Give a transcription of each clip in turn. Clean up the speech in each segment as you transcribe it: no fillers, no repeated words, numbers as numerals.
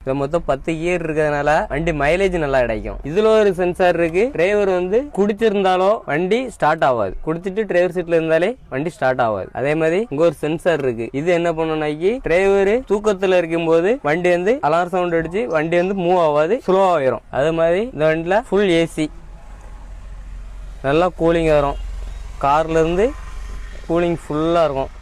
இது மொத்தம் 10 கியர் இருக்கிறதுனால வண்டி மைலேஜ் நல்லா கிடைக்கும். இதுல ஒரு சென்சார் இருக்கு. டிரைவர் வந்து குடிச்சிருந்தாலும் வண்டி ஸ்டார்ட் ஆகாது, குடிச்சிட்டு டிரைவர் சீட்ல இருந்தாலே வண்டி ஸ்டார்ட் ஆகாது. அதே மாதிரி இங்க ஒரு சென்சார் இருக்கு. இது என்ன பண்ணுனாக்கி டிரைவர் தூக்கத்துல இருக்கும் போது வண்டி வந்து அலாரம் சவுண்ட் அடிச்சு வண்டி வந்து மூவ் ஆகாது, ஸ்லோ ஆயிரும். அது மாதிரி இந்த வண்டியில ஃபுல் ஏசி, நல்லா கூலிங் வரும். கார்ல இருந்து கூலிங் ஃபுல்லா இருக்கும்.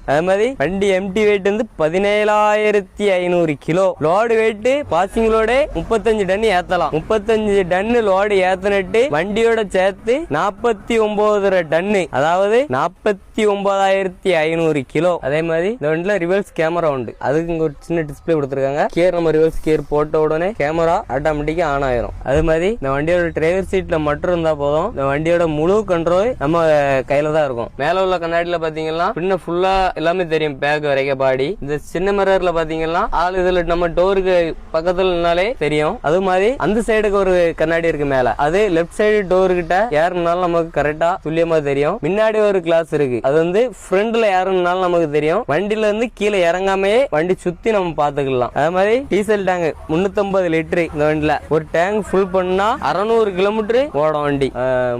அதே மாதிரி வண்டி எம்டி வெயிட் வந்து 17,500 கிலோ. Load weight passing load 35 ton ஏத்தலாம். 35 டன் லோடு ஏத்தனட்டு வண்டியோட சேர்த்து 49 டன்னு, அதாவது 49,500 கிலோ. அதே மாதிரி இந்த வண்டியில ரிவர்ஸ் கேமரா உண்டு. அதுக்கு இங்க ஒரு சின்ன டிஸ்பிளே கொடுத்துருக்காங்க. கியர் நம்ம ரிவர்ஸ் கியர் போட்ட உடனே கேமரா ஆட்டோமேட்டிக்கா ஆன் ஆயிரும். அது மாதிரி இந்த வண்டியோட டிரைவர் சீட்ல மட்டும் இருந்தா போதும், இந்த வண்டியோட முழு கண்ட்ரோல் நம்ம கையில தான் இருக்கும். மேல உள்ள கண்ணாடியில பாத்தீங்கன்னா பின்ன ஃபுல்லா எல்லாமே தெரியும், பேக் வரைக்கும் பாடி. இந்த சின்ன மிரர்ல பாத்தீங்கன்னா ஆள் இதுல நம்ம டோருக்கு பக்கத்துலனாலே தெரியும். அது மாதிரி அந்த சைடுக்கு ஒரு கண்ணாடி இருக்கு மேல, அது லெப்ட் சைடு டோர் கிட்ட யாருனாலும் நமக்கு கரெக்டா துல்லியமா தெரியும். முன்னாடி ஒரு கிளாஸ் இருக்கு, அது வந்து ஃப்ரண்ட்ல யாருனாலும் நமக்கு தெரியும். வண்டியில இருந்து கீழே இறங்காமே வண்டி சுத்தி நம்ம பாத்துக்கலாம். அதே மாதிரி டீசல் டேங்க் 350 லிட்டர். இந்த வண்டியில ஒரு டேங்க் ஃபுல் பண்ணா 600 கிலோமீட்டர் ஓடும் வண்டி.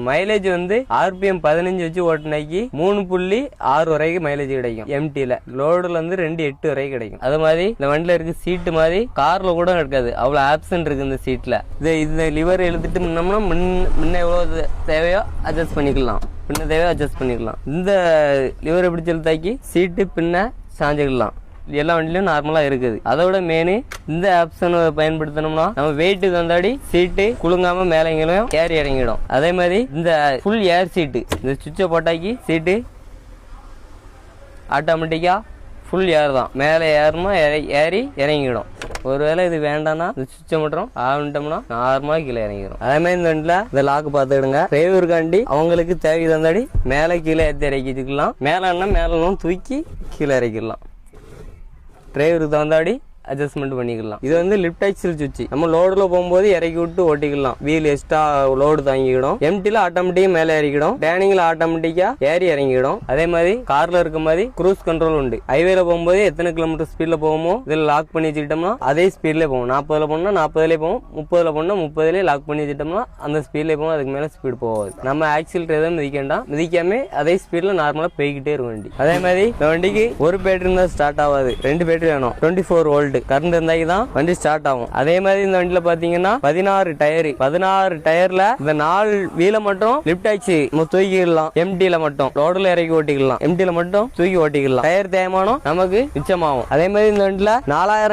மைலேஜ் வந்து RPM 15 வச்சு ஓட்டுனாக்கி 3.6 வரைக்கும் மைலேஜ் கிடைக்கும். எம்டில லோடுல இருந்து 2.8 வரைக்கும் கிடைக்கும். அது மாதிரி இந்த வண்டியில இருக்கு சீட்டு மாதிரி கார்ல கூட இருக்காது, அவ்வளவு ஆப்ஷன் இருக்கு இந்த சீட்ல. இந்த லிவர் எழுதிட்டு முன்னோம்னா முன்ன எவ்வளவு தேவையோ அட்ஜஸ்ட் பண்ணிக்கலாம், பின்ன தேவையோ அட்ஜஸ்ட் பண்ணிக்கலாம். இந்த லிவர் எப்படி செலுத்தாக்கி சீட்டு பின்ன சாஞ்சிக்கலாம். எல்லா வண்டியிலும் நார்மலா இருக்குது. அதோட மெயின் இந்த ஆப்ஷன் பயன்படுத்தணும்னா நம்ம வெயிட் தந்தாடி சீட்டு குலுங்காம மேலங்களும் ஏறி இறங்கிடும். அதே மாதிரி இந்த ஃபுல் ஏர் சீட்டு, இந்த சுவிட்சை போட்டாக்கி சீட்டு ஆட்டோமேட்டிக்கா ஃபுல் ஏர் தான், மேலே ஏறணும் ஏறி இறங்கிடும். ஒருவேளை இது வேண்டாம்னா இந்த சுவிட்சை மட்டும் ஆகிட்டோம்னா நார்மலா கீழே இறங்கிடும். அதே மாதிரி இந்த வண்டியில இந்த லாக்கு பார்த்துக்கிடுங்க. டிரைவருக்காண்டி அவங்களுக்கு தேவை தந்தாடி மேலே கீழே ஏற்றி இறக்கிக்கலாம், மேலும் தூக்கி கீழே இறக்கிடலாம். டிரைவருக்கு தந்தாடி அட்ஜஸ்ட்மெண்ட் பண்ணிக்கலாம். இது வந்து லிஃப்ட் ஆக்சில் சுவிட்ச். நம்ம லோடுல போகும்போது இறக்கி விட்டு ஓட்டிக்கலாம். வீல் எக்ஸ்ட்ரா லோடு தாங்கிடும். எம்டில ஆட்டோமேட்டிக்கா மேல இறக்கிடும், டேனிங்ல ஆட்டோமேட்டிக்கா ஏறி இறங்கிடும். அதே மாதிரி கார்ல இருக்க மாதிரி குரூஸ் கண்ட்ரோல் உண்டு. ஹைவேல போகும்போது எத்தனை கிலோமீட்டர் ஸ்பீட்ல போகுமோ இதில் லாக் பண்ணி வச்சுக்கிட்டோம்னா அதே ஸ்பீட்ல போகும். 40ல போனா 40ல போகும், 30ல போனா 30ல லாக் பண்ணி வச்சுட்டோம்னா அந்த ஸ்பீட்ல போகும். அதுக்கு மேல ஸ்பீட் போகாது. நம்ம ஆக்சிலேட்டர் எதுவும் மிதிக்காம அதே ஸ்பீட்ல நார்மலா போய்கிட்டே இருக்கும் வண்டி. அதே மாதிரி இந்த வண்டிக்கு ஒரு பேட்டரி இருந்தா ஸ்டார்ட் ஆகாது, 2 பேட்டரி வேணும். 24 வோல்ட் கரண்ட் இருந்தாக்கி தான் வண்டி ஸ்டார்ட் ஆகும். அதே மாதிரி இந்த வண்டியில பாத்தீங்கன்னா 16 டயர்ல இந்த 4 வீல மட்டும் லிஃப்ட் ஆச்சு நம்ம தூக்கிடலாம். எம்டில மட்டும் லோடுல இறக்கி ஓட்டிக்கலாம், எம்டில மட்டும் தூக்கி ஓட்டிக்கலாம். டயர் தேய்மானம் நமக்கு மிச்சமாகும். அதே மாதிரி இந்த வண்டியில 4000